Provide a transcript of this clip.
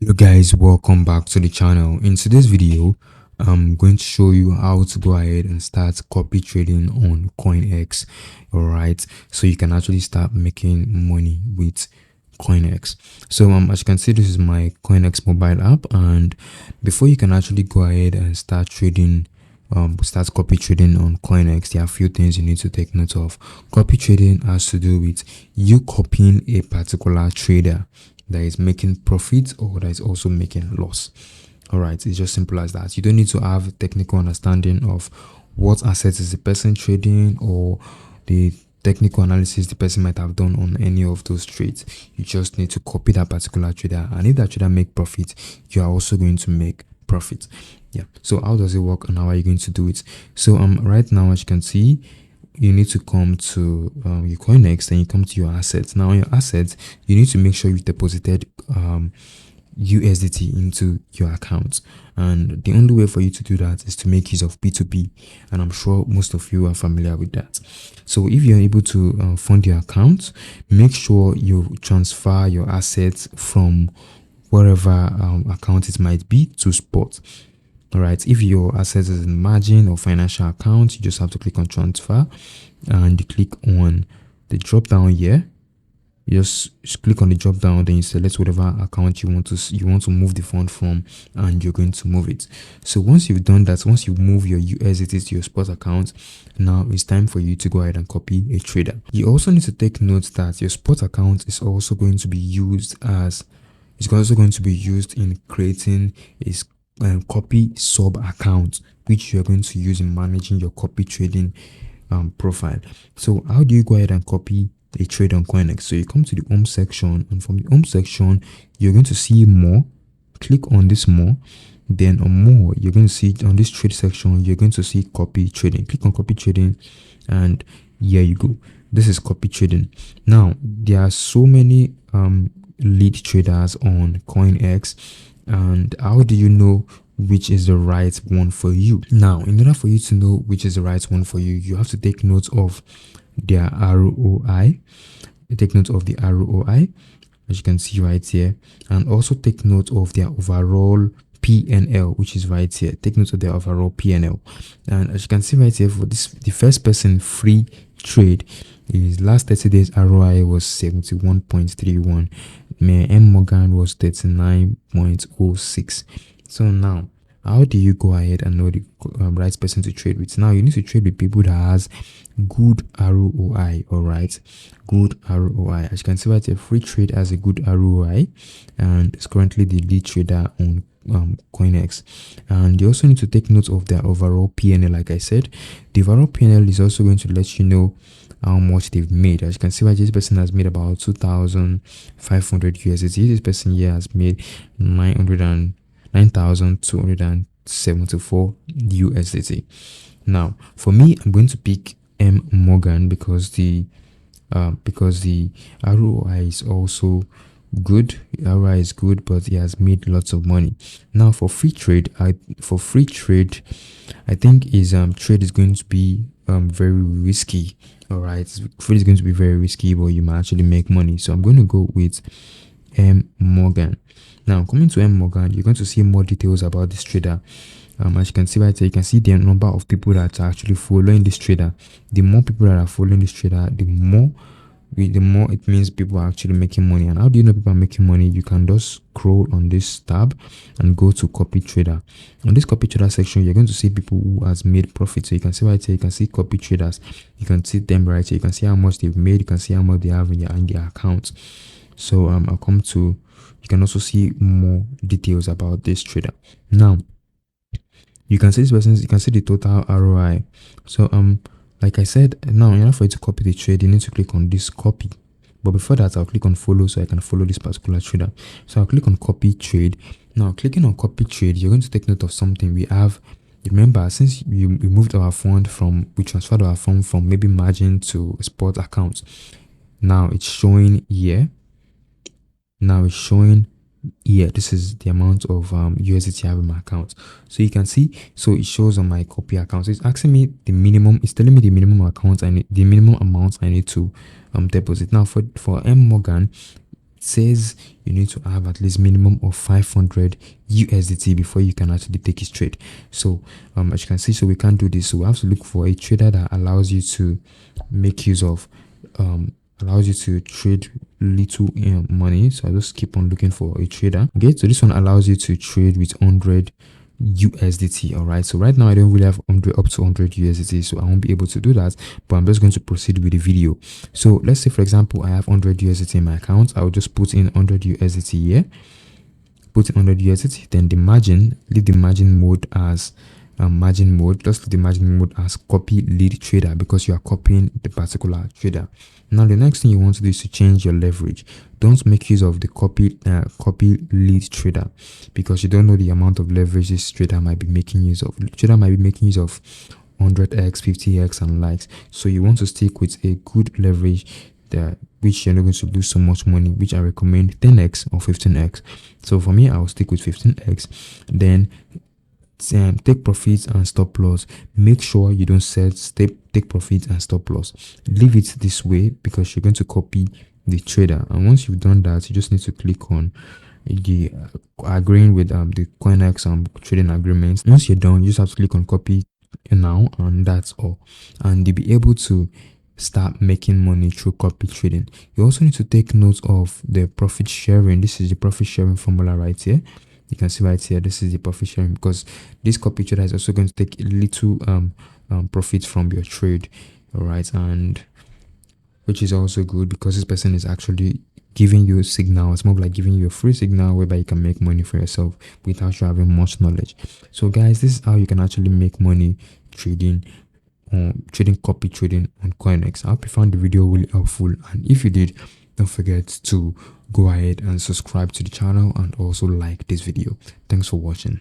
Hello guys, welcome back to the channel. In today's video, I'm going to show you how to go ahead and start copy trading on CoinEx. Alright, so you can actually start making money with CoinEx. So as you can see, this is my CoinEx mobile app, and before you can actually go ahead and start trading, start copy trading on CoinEx, there are a few things you need to take note of. Copy trading has to do with you copying a particular trader that is making profit or that is also making loss. All right, it's just simple as that. You don't need to have a technical understanding of what assets is the person trading or the technical analysis the person might have done on any of those trades. You just need to copy that particular trader, and if that trader make profit, you are also going to make profit. Yeah, so how does it work and how are you going to do it? So right now, as you can see, you need to come to your CoinEx, then you come to your assets. Now, on your assets, you need to make sure you've deposited USDT into your account, and the only way for you to do that is to make use of P2P, and I'm sure most of you are familiar with that. So if you're able to fund your account, make sure you transfer your assets from wherever account it might be to spot. All right, if your assets is in margin or financial account, you just have to click on transfer and you click on the drop down here. You just click on the drop down, then you select whatever account you want to move the fund from, and you're going to move it. So once you've done that, once you move your USDT to your spot account, now it's time for you to go ahead and copy a trader. You also need to take note that your spot account is also going to be used in creating a copy sub account, which you're going to use in managing your copy trading profile. So how do you go ahead and copy a trade on CoinEx? So you come to the home section, and from the home section you're going to see more. Click on this more, then on more you're going to see on this trade section you're going to see copy trading. Click on copy trading, and here you go. This is copy trading. Now there are so many lead traders on CoinEx, and how do you know which is the right one for you? Now, in order for you to know which is the right one for you, you have to take note of their ROI. Take note of the ROI, as you can see right here, and also take note of their overall PNL, which is right here. Take note of their overall PNL, and as you can see right here, for this, the first person free trade, his last 30 days ROI was 71.31. M Morgan was 39.06. So now, how do you go ahead and know the right person to trade with? Now you need to trade with people that has good ROI. All right, good ROI. As you can see right here, free trade has a good ROI, and it's currently the lead trader on CoinEx. And you also need to take note of their overall PNL. Like I said, the overall PNL is also going to let you know how much they've made. As you can see right, this person has made about 2,500 USDT. This person here has made 9,274 USDT. Now for me, I'm going to pick M Morgan because the ROI is also good. ROI is good, but he has made lots of money. Now for free trade, I think his trade is going to be very risky. All right, trade is going to be very risky, but you might actually make money. So I'm going to go with M Morgan. Now coming to M Morgan, you're going to see more details about this trader. As you can see right here, you can see the number of people that are actually following this trader. The more people that are following this trader, the more it means people are actually making money. And how do you know people are making money? You can just scroll on this tab and go to copy trader. On this copy trader section, you're going to see people who has made profit. So you can see right here, you can see copy traders. You can see them right here. You can see how much they've made. You can see how much they have in their account. So I'll come to, you can also see more details about this trader. Now you can see this person, you can see the total ROI. So like I said, now in order for you to copy the trade, you need to click on this copy. But before that, I'll click on follow so I can follow this particular trader. So I'll click on copy trade. Now clicking on copy trade, you're going to take note of something. We have, remember, since we moved our fund we transferred our fund from maybe margin to spot account. Now it's showing here. This is the amount of USDT I have in my account. So you can see, so it shows on my copy account. So it's asking me the minimum, it's telling me the minimum amount I need to deposit. Now for M Morgan, says you need to have at least minimum of 500 USDT before you can actually take it trade. So as you can see, so we can't do this. So we have to look for a trader that allows you to make use of allows you to trade little money. So I just keep on looking for a trader. Okay, so this one allows you to trade with 100 USDT. All right, so right now I don't really have 100 up to 100 USDT, so I won't be able to do that, but I'm just going to proceed with the video. So let's say, for example, I have 100 USDT in my account. I'll just put in 100 USDT here, put in 100 USDT, then the margin, leave the margin mode as margin mode, just leave the margin mode as copy lead trader, because you are copying the particular trader. Now the next thing you want to do is to change your leverage. Don't make use of the copy lead trader, because you don't know the amount of leverage this trader might be making use of. The trader might be making use of 100x, 50x and likes. So you want to stick with a good leverage that which you're not going to lose so much money, which I recommend 10x or 15x. So for me, I'll stick with 15x. Then take profits and stop loss. Make sure you don't take profits and stop loss. Leave it this way, because you're going to copy the trader. And once you've done that, you just need to click on the agreeing with the CoinEx trading agreements. Once you're done, you just have to click on copy now, and that's all. And you'll be able to start making money through copy trading. You also need to take note of the profit sharing. This is the profit sharing formula right here. You can see right here, this is the profit sharing, because this copy trader is also going to take a little profit from your trade. All right, and which is also good, because this person is actually giving you a signal. It's more like giving you a free signal whereby you can make money for yourself without you having much knowledge. So guys, this is how you can actually make money trading copy trading on CoinEx. I hope you found the video really helpful, and if you did, don't forget to go ahead and subscribe to the channel and also like this video. Thanks for watching.